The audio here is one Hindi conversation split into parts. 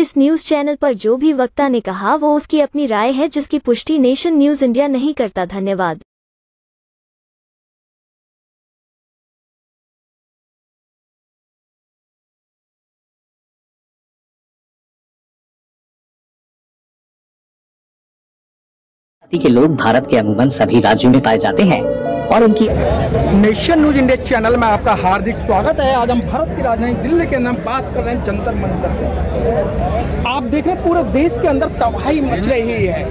इस न्यूज चैनल पर जो भी वक्ता ने कहा वो उसकी अपनी राय है, जिसकी पुष्टि नेशन न्यूज इंडिया नहीं करता। धन्यवाद। के लोग भारत के अमूमन सभी राज्यों में पाए जाते हैं और उनकी नेशन न्यूज इंडिया चैनल में आपका हार्दिक स्वागत है। आज हम भारत की राजधानी दिल्ली के अंदर बात कर रहे हैं जंतर मंतर। आप देख रहे हैं पूरे देश के अंदर तबाही मच रही है।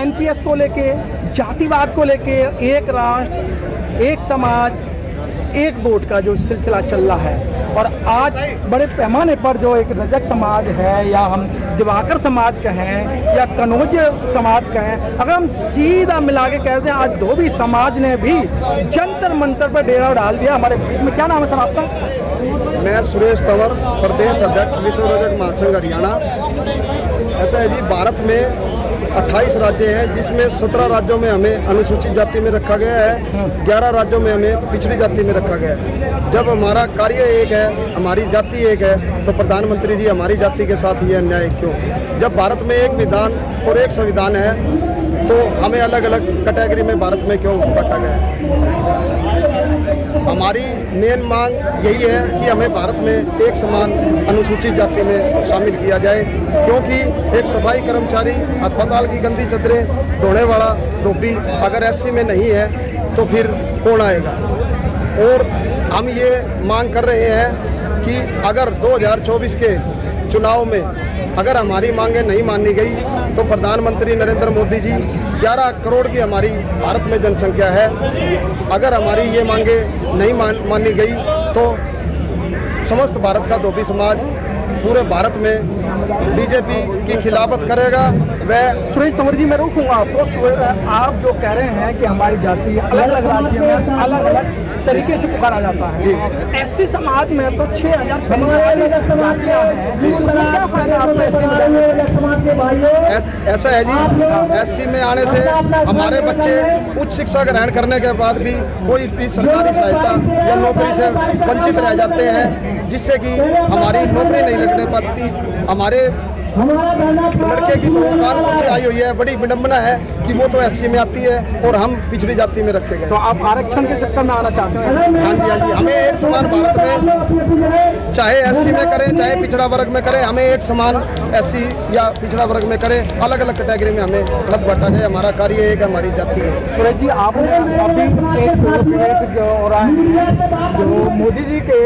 एनपीएस को लेके, जातिवाद को लेके, एक राष्ट्र एक समाज एक वोट का जो सिलसिला चल रहा है, और आज बड़े पैमाने पर जो एक रजक समाज है, या हम दिवाकर समाज कहें या कनौज समाज कहें, अगर हम सीधा मिला के कहते हैं, आज धोबी समाज ने भी जंतर मंतर पर डेरा डाल दिया। हमारे बीच में क्या नाम है सर आपका? मैं सुरेश तंवर, प्रदेश अध्यक्ष विश्व रजक महासंघ हरियाणा। ऐसा है जी, भारत में 28 राज्य हैं, जिसमें 17 राज्यों में हमें अनुसूचित जाति में रखा गया है, 11 राज्यों में हमें पिछड़ी जाति में रखा गया है। जब हमारा कार्य एक है, हमारी जाति एक है, तो प्रधानमंत्री जी हमारी जाति के साथ ये अन्याय क्यों? जब भारत में एक विधान और एक संविधान है, तो हमें अलग अलग कैटेगरी में भारत में क्यों बांटा गया है? हमारी मेन मांग यही है कि हमें भारत में एक समान अनुसूचित जाति में शामिल किया जाए, क्योंकि एक सफाई कर्मचारी, अस्पताल की गंदी चदरें धोने वाला धोबी अगर एससी में नहीं है तो फिर कौन आएगा? और हम ये मांग कर रहे हैं कि अगर 2024 के चुनाव में अगर हमारी मांगें नहीं मानी गई, तो प्रधानमंत्री नरेंद्र मोदी जी, 11 करोड़ की हमारी भारत में जनसंख्या है, अगर हमारी ये मांगें नहीं मानी गई तो समस्त भारत का धोबी समाज पूरे भारत में बीजेपी की खिलाफत करेगा। वह सुरेश तंवर जी, मैं रोकूंगा आपको। आप जो कह रहे हैं कि हमारी जाति अलग अलग राज्यों में अलग अलग तरीके से पुकारा जाता है, एससी समाज में तो 6000 जातियां हैं, क्या फायदा ऐसा है जी, एससी में आने से हमारे बच्चे उच्च शिक्षा ग्रहण करने के बाद भी कोई भी सरकारी सहायता या नौकरी से वंचित रह जाते हैं, जिससे कि हमारी नौकरी नहीं लगने पाती। हमारे लड़के की कानपुर से आई हुई है, बड़ी विडंबना है कि वो तो एससी में आती है और हम पिछड़ी जाति में रखे गए। तो आप आरक्षण के चक्कर में आना चाहते हैं? हाँ जी, हाँ जी, हमें एक समान भारत में, चाहे एससी में करें चाहे पिछड़ा वर्ग में करें, हमें एक समान एससी या पिछड़ा वर्ग में करें, अलग अलग कैटेगरी में हमें मत बांटा जाए। हमारा कार्य एक हमारी जाति है। सुरेश जी, आपने अभी एक हो रहा है जो मोदी जी के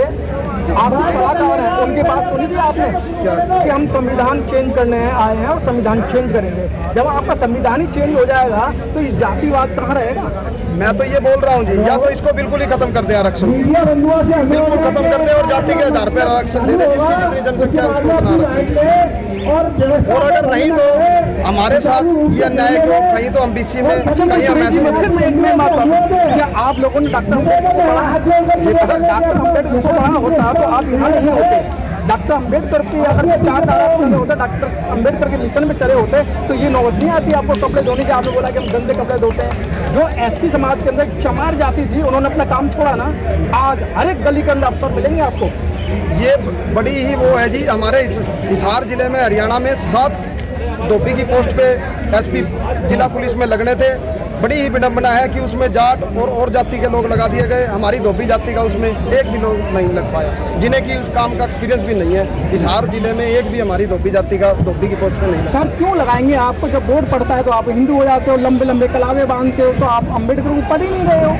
आप सलाहकार हैं, उनकी बात सुनी थी आपने क्या कि हम संविधान चेंज करने आए हैं और संविधान चेंज करेंगे। जब आपका संविधान ही चेंज हो जाएगा तो ये जातिवाद कहाँ रहेगा? मैं तो ये बोल रहा हूँ जी, या तो इसको बिल्कुल ही खत्म कर दे, आरक्षण बिल्कुल खत्म कर दे और जाति के आधार पर आरक्षण दे दे, जिसकी जितनी जनसंख्या है उसको उतना आरक्षण दे। और अगर नहीं तो हमारे साथ ये अन्याय क्यों? कहीं तो हम बीसी में, कहीं हम एससी में। क्या आप लोगों ने डॉक्टर अम्बेडकर को पढ़ा होता तो आप यहाँ नहीं होते? डॉक्टर अम्बेडकर की अगर विचारधारा चले होते, डॉक्टर अम्बेडकर के मिशन में चले होते, तो ये नौबत नहीं आती आपको कपड़े धोने की। आपने बोला कि हम गंदे कपड़े धोते हैं। जो एससी समाज के अंदर चमार जाति थी, उन्होंने अपना काम छोड़ा ना, आज हर एक गली के अंदर अफसर मिलेंगे आपको। ये बड़ी ही वो है जी, हमारे हिसार जिले में हरियाणा में 7 धोबी की पोस्ट पे एसपी जिला पुलिस में लगने थे। बड़ी ही विडंबना है कि उसमें जाट और जाति के लोग लगा दिए गए, हमारी धोबी जाति का उसमें एक भी लोग नहीं लग पाया, जिन्हें कि उस काम का एक्सपीरियंस भी नहीं है। हिसार जिले में एक भी हमारी धोबी जाति का धोबी की पोस्ट पे नहीं लगा। सर क्यों लगाएंगे? आपको जब वोट पड़ता है तो आप हिंदू हो जाते हो, लंबे लंबे कलावे बांधते हो, तो आप अम्बेडकर को पढ़ ही नहीं रहे हो।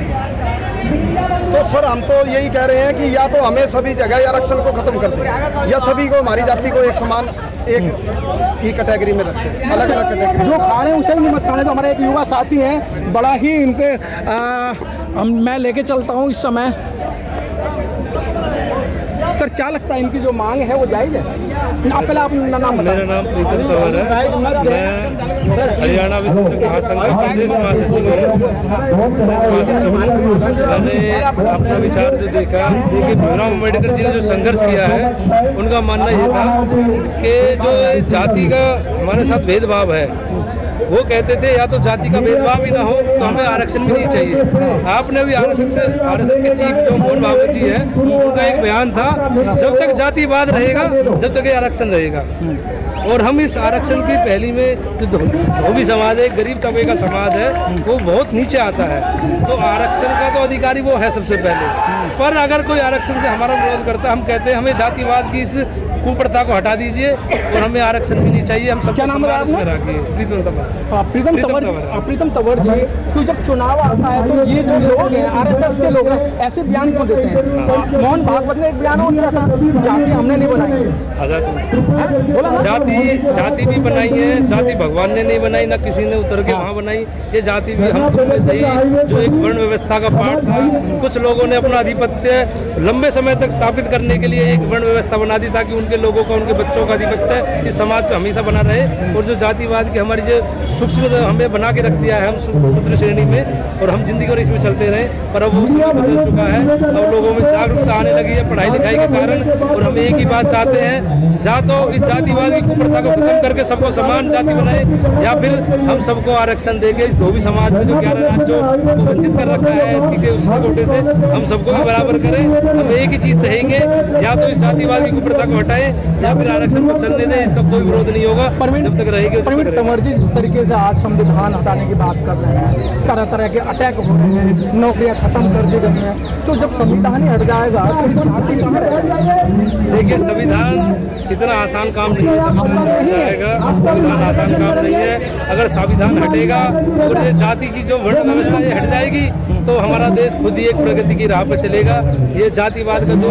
तो सर हम तो यही कह रहे हैं कि या तो हमें सभी जगह आरक्षण को खत्म कर दें, या सभी को, हमारी जाति को एक समान एक ही कैटेगरी में रखें, अलग अलग कैटेगरी। जो खाने उसे नहीं मत खाने। तो हमारे एक युवा साथी हैं, बड़ा ही इनके मैं लेके चलता हूँ इस समय। सर क्या लगता है इनकी जो मांग है वो जायज़ है? पहले आप नाम बताएं। मेरा नाम प्रीतम तंवर है, मैं हरियाणा विश्व महासंघ का प्रदेश महासचिव हूँ। मैंने अपना विचार जो देखा, देखिए भीमराव अम्बेडकर जी ने जो संघर्ष किया है, उनका मानना ये था कि जो जाति का हमारे साथ भेदभाव है, वो कहते थे या तो जाति का भेदभाव ही ना हो तो हमें आरक्षण भी नहीं चाहिए। आपने भी आरएसएस के चीफ जो मोहन भागवत जी है, उनका एक बयान था, जब तक जातिवाद रहेगा जब तक ये आरक्षण रहेगा। और हम इस आरक्षण की पहली में जो धोबी समाज है, गरीब तबके का समाज है, वो बहुत नीचे आता है। तो आरक्षण का तो अधिकारी वो है सबसे पहले। पर अगर कोई आरक्षण से हमारा विरोध करता है, हम कहते हैं हमें जातिवाद की इस कुप्रथा को हटा दीजिए और हमें आरक्षण भी नहीं चाहिए। हम सब क्या नाम है आपका? प्रीतम तंवर जी, तो जब चुनाव आता है तो ये जो लोग हैं, आरएसएस के लोग हैं, ऐसे बयान क्यों देते हैं? मोहन भागवत ने एक बयान और दिया था, जाति हमने नहीं बनाई। जाति भी बनाई है, जाति भगवान ने नहीं बनाई, ना किसी ने उतर के वहाँ बनाई। ये जाति भी हम खुद में सही जो एक वर्ण व्यवस्था का पार्ट था। कुछ लोगों ने अपना आधिपत्य लंबे समय तक स्थापित करने के लिए एक वर्ण व्यवस्था बना दी ताकि उनके लोगों का, उनके बच्चों का आधिपत्य इस समाज पे हमेशा बना रहे। और जो जातिवाद की हमारी जो सूक्ष्म हमें बना के रख दिया है, हम शूद्र श्रेणी में, और हम जिंदगी और इसमें चलते रहे। पर अब वो समय बदल चुका है, अब लोगों में जागरूकता आने लगी है पढ़ाई लिखाई के कारण। और हम एक ही बात चाहते हैं, या तो इस जातिवाद की कुप्रथा को खत्म करके सबको समान जाति बनाए, या फिर हम सबको आरक्षण देके इस धोबी समाज में जो 11 राज्यों को वंचित कर रखा है एससी के उसके कोटे से, हम सबको भी बराबर करें। हम एक ही चीज सहेंगे, या तो इस जातिवाद की कुप्रथा को हटाएं या फिर आरक्षण को चलने दें। इसका कोई विरोध नहीं होगा जब तक रहेगी। तंवर जी, जिस तरीके से आज संविधान हटाने की बात कर रहे हैं, तरह तरह के अटैक हो रहे हैं, नौकरियां खत्म कर दी गई हैं, तो जब संविधान ही हट जाएगा तो देखिए, संविधान इतना आसान काम नहीं है। संविधान आसान काम नहीं है। अगर संविधान हटेगा और ये जाति की जो वर्ण व्यवस्था ये हट जाएगी तो हमारा देश खुद ही एक प्रगति की राह पर चलेगा। ये जातिवाद का जो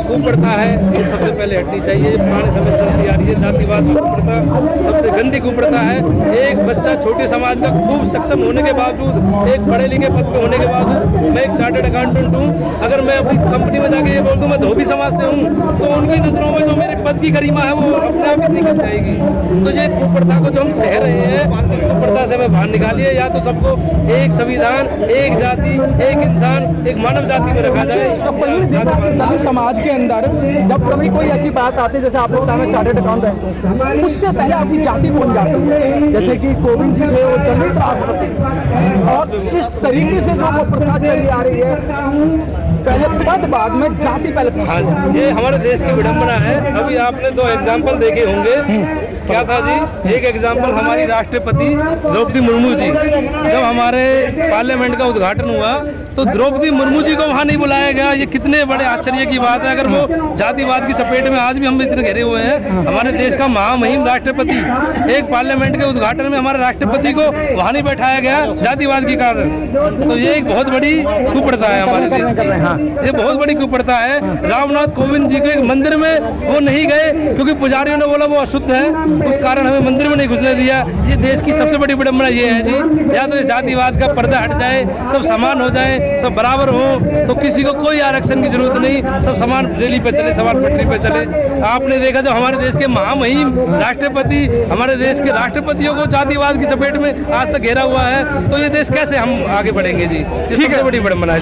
कुप्रथा है ये सबसे पहले हटनी चाहिए। पुराने समय से चलती आ रही है जातिवाद की कुप्रथा, सबसे गंदी कुप्रथा है। एक बच्चा छोटे समाज का खूब सक्षम होने के बावजूद, एक पढ़े लिखे पद पे होने के बावजूद, मैं एक चार्टर्ड अकाउंटेंट हूँ, अगर मैं अपनी कंपनी में जाके ये बोल दूँ मैं धोबी समाज से हूँ, तो उनकी नजरों में जो मेरे पद की गरिमा है वो अपने आप ही निकल जाएगी। तो ये कुप्रथा को जो हम सह रहे हैं, इस कुप्रथा से हमें बाहर निकालिए। या तो सबको एक संविधान, एक जाति, एक इंसान, एक मानव जाति में रखा जाए। समाज के अंदर जब कभी कोई ऐसी बात आती है, जैसे आपने बताया मैं चार्टर्ड अकाउंटेंट हूँ, उससे पहले आपकी जाति बन जाती है। जैसे कि कोविंद जी थे वो दलित राष्ट्रपति, और इस तरीके से जो वो प्रथा चली आ रही है, पहले पद बाद में जाति पहले। हाँ, ये हमारे देश की विडंबना है। अभी आपने 2 एग्जाम्पल देखे होंगे। क्या था जी? एक एग्जाम्पल हमारी राष्ट्रपति द्रौपदी मुर्मू जी, जब हमारे पार्लियामेंट का उद्घाटन हुआ तो द्रौपदी मुर्मू जी को वहाँ नहीं बुलाया गया। ये कितने बड़े आश्चर्य की बात है। अगर वो जातिवाद की चपेट में आज भी हम इतने घिरे हुए हैं, हमारे देश का महामहिम राष्ट्रपति, एक पार्लियामेंट के उद्घाटन में हमारे राष्ट्रपति को वहाँ नहीं बैठाया गया जातिवाद के कारण। तो ये एक बहुत बड़ी कुप्रथा है हमारे देश की, ये बहुत बड़ी कुप्रथा है। रामनाथ कोविंद जी के एक मंदिर में वो नहीं गए क्योंकि पुजारियों ने बोला वो अशुद्ध है, उस कारण हमें मंदिर में नहीं घुसने दिया। ये देश की सबसे बड़ी विडंबना ये है जी। या तो इस जातिवाद का पर्दा हट जाए, सब समान हो जाए, सब बराबर हो, तो किसी को कोई आरक्षण की जरूरत नहीं, सब समान रेली पे चले, समान पटरी पे चले। आपने देखा जो हमारे देश के महामहिम राष्ट्रपति, हमारे देश के राष्ट्रपतियों को जातिवाद की चपेट में आज तक घेरा हुआ है, तो ये देश कैसे हम आगे बढ़ेंगे जी? ये सबसे बड़ी विडंबना है।